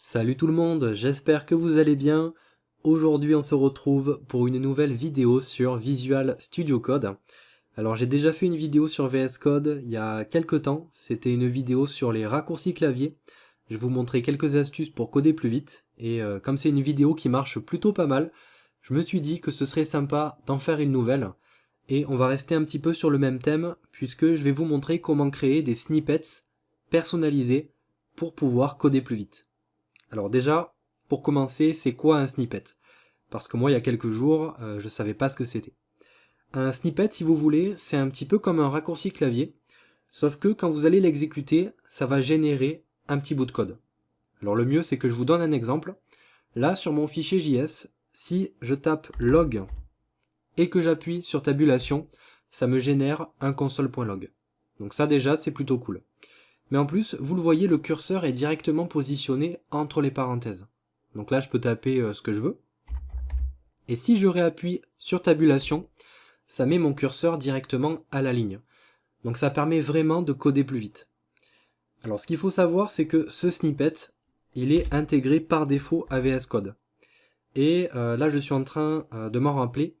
Salut tout le monde, j'espère que vous allez bien. Aujourd'hui on se retrouve pour une nouvelle vidéo sur Visual Studio Code. Alors j'ai déjà fait une vidéo sur VS Code il y a quelques temps, c'était une vidéo sur les raccourcis clavier. Je vous montrais quelques astuces pour coder plus vite, et comme c'est une vidéo qui marche plutôt pas mal, je me suis dit que ce serait sympa d'en faire une nouvelle. Et on va rester un petit peu sur le même thème, puisque je vais vous montrer comment créer des snippets personnalisés pour pouvoir coder plus vite. Alors déjà, pour commencer, c'est quoi un snippet? Parce que moi, il y a quelques jours, je savais pas ce que c'était. Un snippet, si vous voulez, c'est un petit peu comme un raccourci clavier, sauf que quand vous allez l'exécuter, ça va générer un petit bout de code. Alors le mieux, c'est que je vous donne un exemple. Là, sur mon fichier JS, si je tape log et que j'appuie sur tabulation, ça me génère un console.log. Donc ça déjà, c'est plutôt cool. Mais en plus, vous le voyez, le curseur est directement positionné entre les parenthèses. Donc là, je peux taper ce que je veux. Et si je réappuie sur tabulation, ça met mon curseur directement à la ligne. Donc ça permet vraiment de coder plus vite. Alors ce qu'il faut savoir, c'est que ce snippet, il est intégré par défaut à VS Code. Et là, je suis en train de m'en rappeler.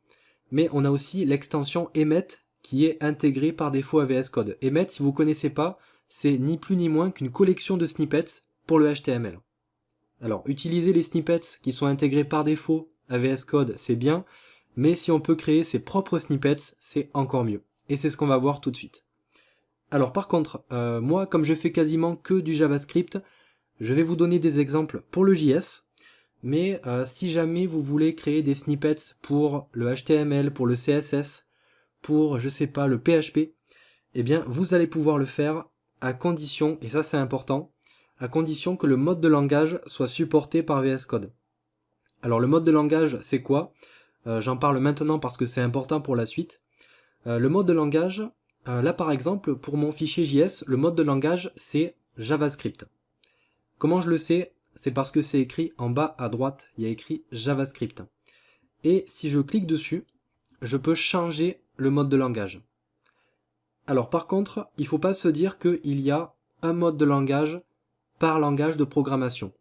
Mais on a aussi l'extension Emmet qui est intégrée par défaut à VS Code. Emmet, si vous ne connaissez pas, c'est ni plus ni moins qu'une collection de snippets pour le HTML. Alors, utiliser les snippets qui sont intégrés par défaut à VS Code, c'est bien, mais si on peut créer ses propres snippets, c'est encore mieux. Et c'est ce qu'on va voir tout de suite. Alors par contre, moi, comme je fais quasiment que du JavaScript, je vais vous donner des exemples pour le JS, mais si jamais vous voulez créer des snippets pour le HTML, pour le CSS, pour, je sais pas, le PHP, eh bien, vous allez pouvoir le faire à condition, et ça c'est important, à condition que le mode de langage soit supporté par VS Code. Alors le mode de langage, c'est quoi? J'en parle maintenant parce que c'est important pour la suite. Le mode de langage, là par exemple, pour mon fichier JS, le mode de langage, c'est JavaScript. Comment je le sais? C'est parce que c'est écrit en bas à droite, il y a écrit JavaScript. Et si je clique dessus, je peux changer le mode de langage. Alors par contre, il ne faut pas se dire qu'il y a un mode de langage par langage de programmation.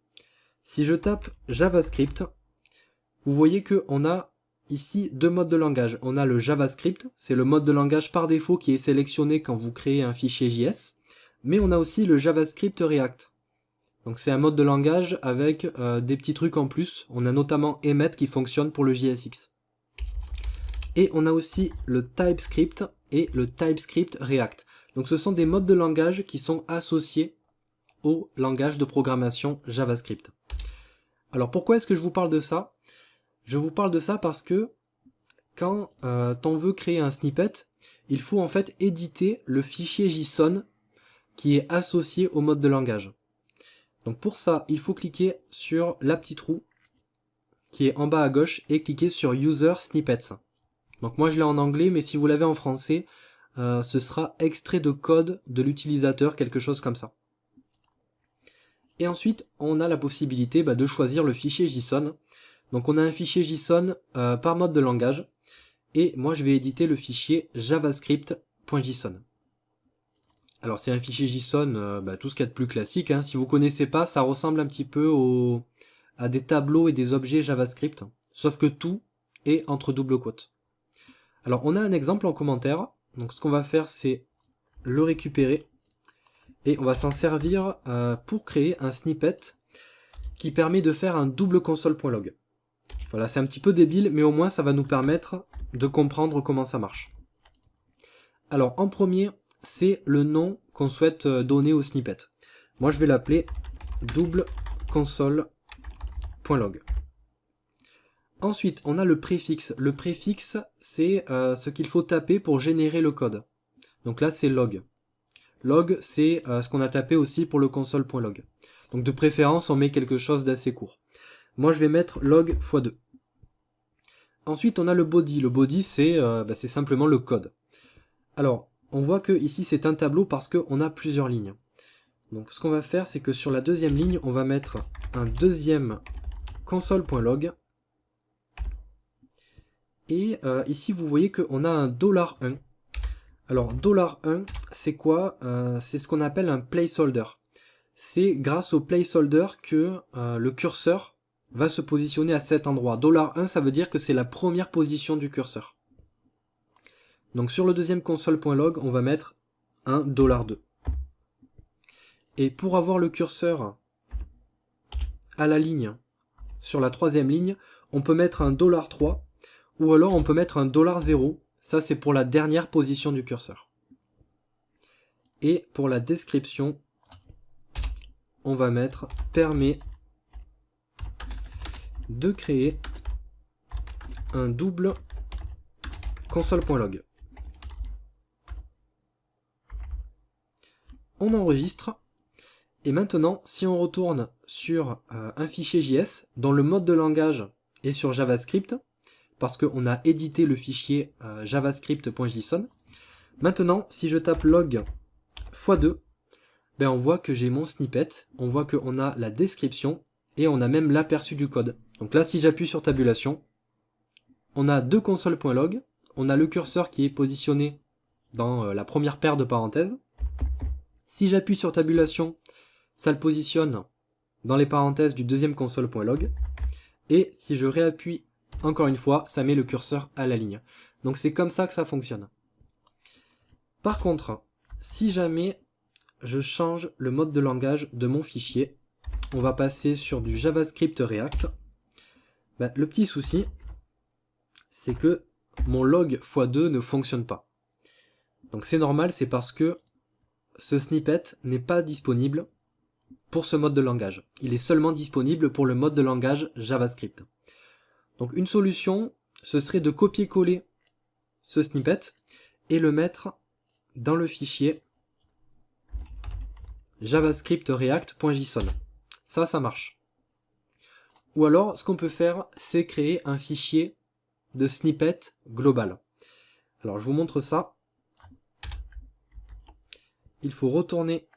Si je tape JavaScript, vous voyez qu'on a ici deux modes de langage. On a le JavaScript, c'est le mode de langage par défaut qui est sélectionné quand vous créez un fichier JS, mais on a aussi le JavaScript React. Donc c'est un mode de langage avec des petits trucs en plus. On a notamment Emmet qui fonctionne pour le JSX. Et on a aussi le TypeScript et le TypeScript React. Donc ce sont des modes de langage qui sont associés au langage de programmation JavaScript. Alors pourquoi est-ce que je vous parle de ça? Je vous parle de ça parce que quand on veut créer un snippet, il faut en fait éditer le fichier JSON qui est associé au mode de langage. Donc pour ça, il faut cliquer sur la petite roue qui est en bas à gauche et cliquer sur User Snippets. Donc moi je l'ai en anglais, mais si vous l'avez en français, ce sera extrait de code de l'utilisateur, quelque chose comme ça. Et ensuite, on a la possibilité de choisir le fichier JSON. Donc on a un fichier JSON par mode de langage, et moi je vais éditer le fichier javascript.json. Alors c'est un fichier JSON, tout ce qu'il y a de plus classique, hein. Si vous connaissez pas, ça ressemble un petit peu à des tableaux et des objets JavaScript, sauf que tout est entre double quotes. Alors on a un exemple en commentaire, donc ce qu'on va faire c'est le récupérer, et on va s'en servir pour créer un snippet qui permet de faire un double console.log. Voilà, c'est un petit peu débile, mais au moins ça va nous permettre de comprendre comment ça marche. Alors en premier, c'est le nom qu'on souhaite donner au snippet. Moi je vais l'appeler double console.log. Ensuite, on a le préfixe. Le préfixe, c'est ce qu'il faut taper pour générer le code. Donc là, c'est log. Log, c'est ce qu'on a tapé aussi pour le console.log. Donc de préférence, on met quelque chose d'assez court. Moi, je vais mettre log x2. Ensuite, on a le body. Le body, c'est simplement le code. Alors, on voit que ici, c'est un tableau parce qu'on a plusieurs lignes. Donc ce qu'on va faire, c'est que sur la deuxième ligne, on va mettre un deuxième console.log. Et ici, vous voyez qu'on a un $1. Alors, $1, c'est quoi? C'est ce qu'on appelle un placeholder. c'est grâce au placeholder que le curseur va se positionner à cet endroit. $1, ça veut dire que c'est la première position du curseur. Donc sur le deuxième console.log, on va mettre un $2. Et pour avoir le curseur à la ligne, sur la troisième ligne, on peut mettre un $3, ou alors on peut mettre un $0, ça c'est pour la dernière position du curseur. Et pour la description, on va mettre permet de créer un double console.log. On enregistre, et maintenant si on retourne sur un fichier JS dont le mode de langage est sur JavaScript, parce qu'on a édité le fichier javascript.json, maintenant si je tape log x2, ben on voit que j'ai mon snippet, on voit qu'on a la description, et on a même l'aperçu du code. Donc là si j'appuie sur tabulation, on a deux console.log, on a le curseur qui est positionné dans la première paire de parenthèses. Si j'appuie sur tabulation, ça le positionne dans les parenthèses du deuxième console.log. Et si je réappuie encore une fois, ça met le curseur à la ligne. Donc c'est comme ça que ça fonctionne. Par contre, si jamais je change le mode de langage de mon fichier, on va passer sur du JavaScript React. Ben, le petit souci, c'est que mon log x2 ne fonctionne pas. Donc c'est normal, c'est parce que ce snippet n'est pas disponible pour ce mode de langage. Il est seulement disponible pour le mode de langage JavaScript. Donc une solution, ce serait de copier-coller ce snippet et le mettre dans le fichier javascript-react.json. Ça marche. Ou alors, ce qu'on peut faire, c'est créer un fichier de snippet global. Alors je vous montre ça. Il faut retourner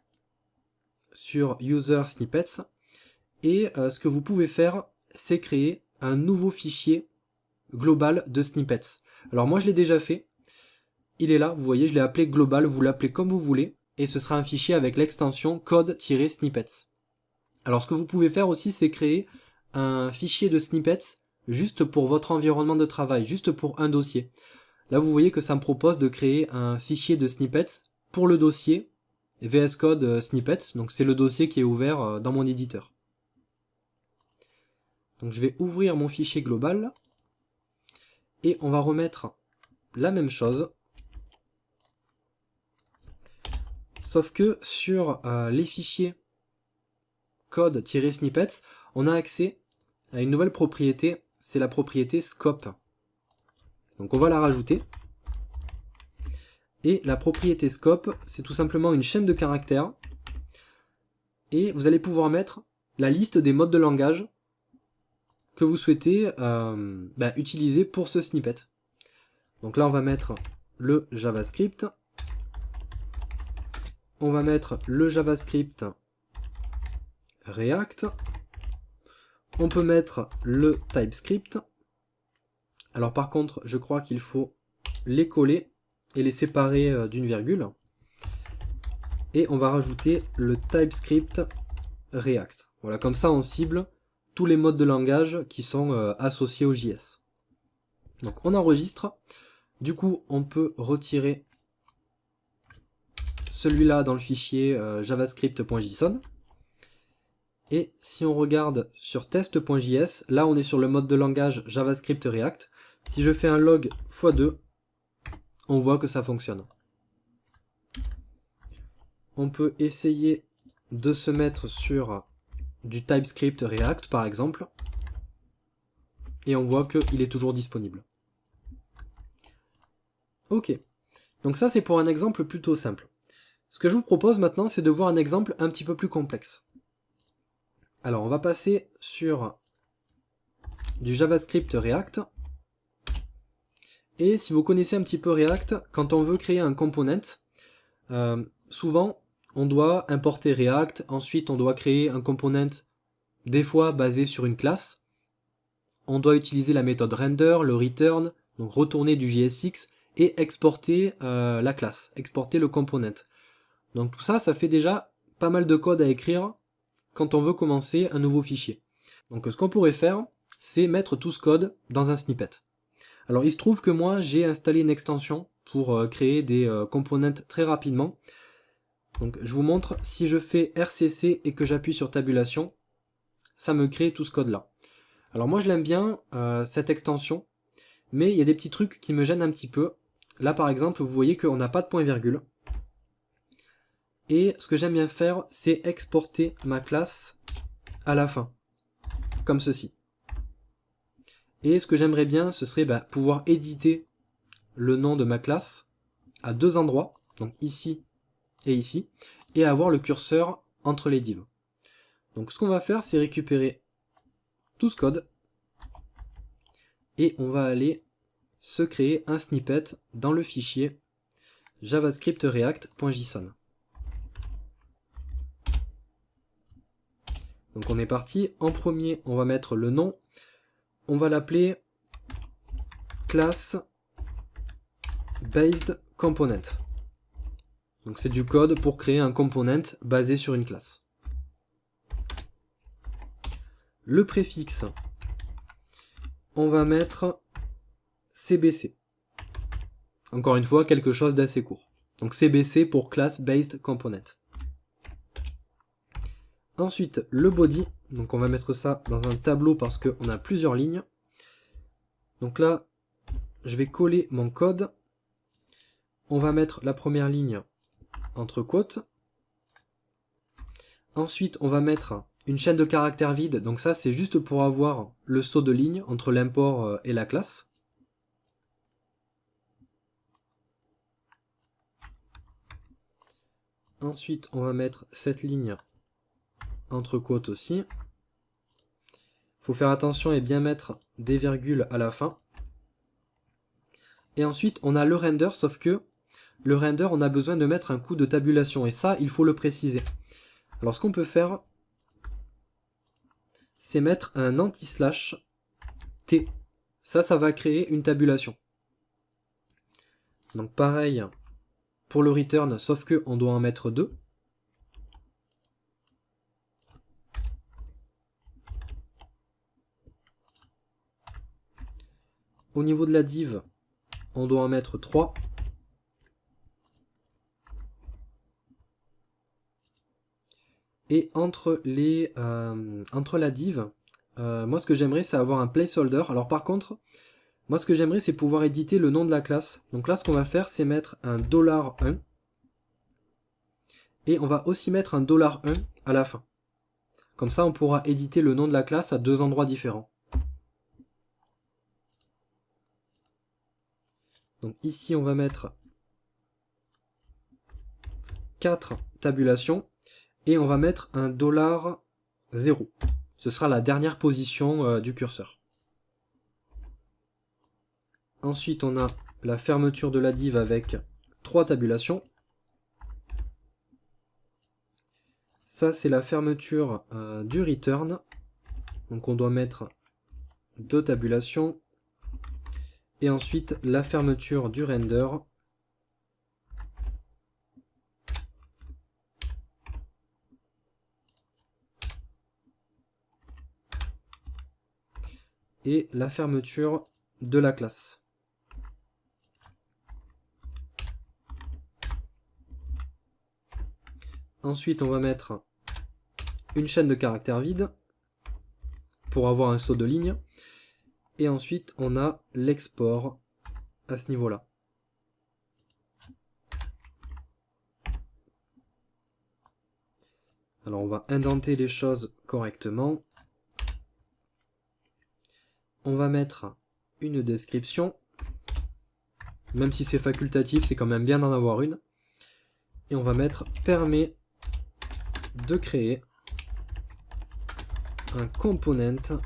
sur User Snippets et ce que vous pouvez faire, c'est créer un nouveau fichier global de snippets. Alors moi je l'ai déjà fait, il est là, vous voyez, je l'ai appelé global, vous l'appelez comme vous voulez, et ce sera un fichier avec l'extension code-snippets. Alors ce que vous pouvez faire aussi, c'est créer un fichier de snippets juste pour votre environnement de travail, juste pour un dossier. Là vous voyez que ça me propose de créer un fichier de snippets pour le dossier VS Code snippets, donc c'est le dossier qui est ouvert dans mon éditeur. Donc je vais ouvrir mon fichier global et on va remettre la même chose, sauf que sur les fichiers code-snippets, on a accès à une nouvelle propriété, c'est la propriété scope. Donc on va la rajouter. Et la propriété scope, c'est tout simplement une chaîne de caractères. Et vous allez pouvoir mettre la liste des modes de langage que vous souhaitez utiliser pour ce snippet. Donc là on va mettre le JavaScript. On va mettre le JavaScript React. On peut mettre le TypeScript. Alors par contre, je crois qu'il faut les coller et les séparer d'une virgule. Et on va rajouter le TypeScript React. Voilà, comme ça on cible tous les modes de langage qui sont associés au JS. Donc on enregistre. Du coup, on peut retirer celui-là dans le fichier javascript.json. Et si on regarde sur test.js, là on est sur le mode de langage JavaScript React. Si je fais un log x2, on voit que ça fonctionne. On peut essayer de se mettre sur du TypeScript React par exemple. Et on voit qu'il est toujours disponible. Ok, donc ça c'est pour un exemple plutôt simple. Ce que je vous propose maintenant, c'est de voir un exemple un petit peu plus complexe. Alors on va passer sur du JavaScript React. Et si vous connaissez un petit peu React, quand on veut créer un component, souvent on doit importer React, ensuite on doit créer un component des fois basé sur une classe. On doit utiliser la méthode render, le return, donc retourner du JSX et exporter la classe, exporter le component. Donc tout ça, ça fait déjà pas mal de code à écrire quand on veut commencer un nouveau fichier. Donc ce qu'on pourrait faire, c'est mettre tout ce code dans un snippet. Alors il se trouve que moi j'ai installé une extension pour créer des components très rapidement. Donc je vous montre, si je fais RCC et que j'appuie sur tabulation, ça me crée tout ce code là. Alors moi je l'aime bien, cette extension, mais il y a des petits trucs qui me gênent un petit peu. Là par exemple, vous voyez qu'on n'a pas de point virgule. Et ce que j'aime bien faire, c'est exporter ma classe à la fin, comme ceci. Et ce que j'aimerais bien, ce serait pouvoir éditer le nom de ma classe à deux endroits, donc ici, et avoir le curseur entre les divs. Donc ce qu'on va faire, c'est récupérer tout ce code, et on va aller se créer un snippet dans le fichier javascript react.json. Donc on est parti. En premier, on va mettre le nom. On va l'appeler class based component. Donc c'est du code pour créer un component basé sur une classe. Le préfixe, on va mettre CBC. Encore une fois, quelque chose d'assez court. Donc CBC pour class based component. Ensuite, le body, donc on va mettre ça dans un tableau parce qu'on a plusieurs lignes. Donc là, je vais coller mon code. On va mettre la première ligne entre quotes. Ensuite, on va mettre une chaîne de caractères vide. Donc ça, c'est juste pour avoir le saut de ligne entre l'import et la classe. Ensuite, on va mettre cette ligne entre quotes aussi. Il faut faire attention et bien mettre des virgules à la fin. Et ensuite, on a le render, sauf que le render, on a besoin de mettre un coup de tabulation. Et ça, il faut le préciser. Alors, ce qu'on peut faire, c'est mettre un anti-slash T. Ça va créer une tabulation. Donc, pareil pour le return, sauf que on doit en mettre deux. Au niveau de la div, on doit en mettre 3. Et entre la div, moi ce que j'aimerais c'est avoir un placeholder. Alors par contre, moi ce que j'aimerais c'est pouvoir éditer le nom de la classe. Donc là ce qu'on va faire c'est mettre un $1. Et on va aussi mettre un $1 à la fin. Comme ça on pourra éditer le nom de la classe à deux endroits différents. Donc ici on va mettre 4 tabulations et on va mettre un $0. Ce sera la dernière position du curseur. Ensuite on a la fermeture de la div avec 3 tabulations. Ça c'est la fermeture du return. Donc on doit mettre 2 tabulations. Et ensuite la fermeture du render. Et la fermeture de la classe. Ensuite on va mettre une chaîne de caractères vide pour avoir un saut de ligne. Et ensuite on a l'export à ce niveau là. Alors on va indenter les choses correctement. On va mettre une description. Même si c'est facultatif, c'est quand même bien d'en avoir une. Et on va mettre permet de créer un component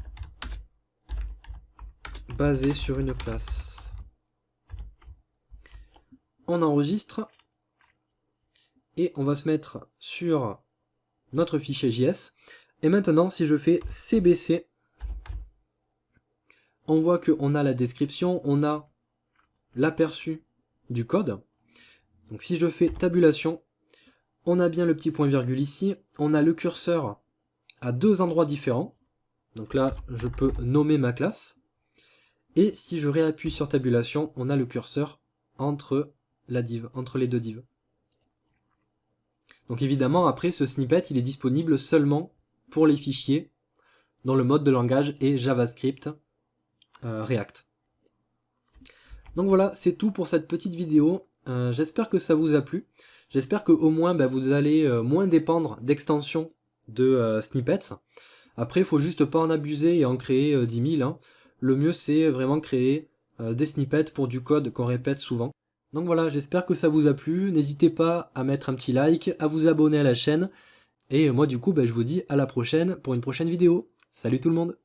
basé sur une classe. On enregistre et on va se mettre sur notre fichier JS. Et maintenant, si je fais CBC, on voit qu'on a la description, on a l'aperçu du code. Donc si je fais tabulation, on a bien le petit point virgule ici, on a le curseur à deux endroits différents. Donc là, je peux nommer ma classe. Et si je réappuie sur tabulation, on a le curseur entre la div, entre les deux divs. Donc évidemment, après, ce snippet, il est disponible seulement pour les fichiers dont le mode de langage est JavaScript React. Donc voilà, c'est tout pour cette petite vidéo. J'espère que ça vous a plu. J'espère qu'au moins vous allez moins dépendre d'extensions de snippets. Après, il faut juste pas en abuser et en créer 10 000. Hein. Le mieux, c'est vraiment créer des snippets pour du code qu'on répète souvent. Donc voilà, j'espère que ça vous a plu. N'hésitez pas à mettre un petit like, à vous abonner à la chaîne. Et moi, du coup, je vous dis à la prochaine pour une prochaine vidéo. Salut tout le monde!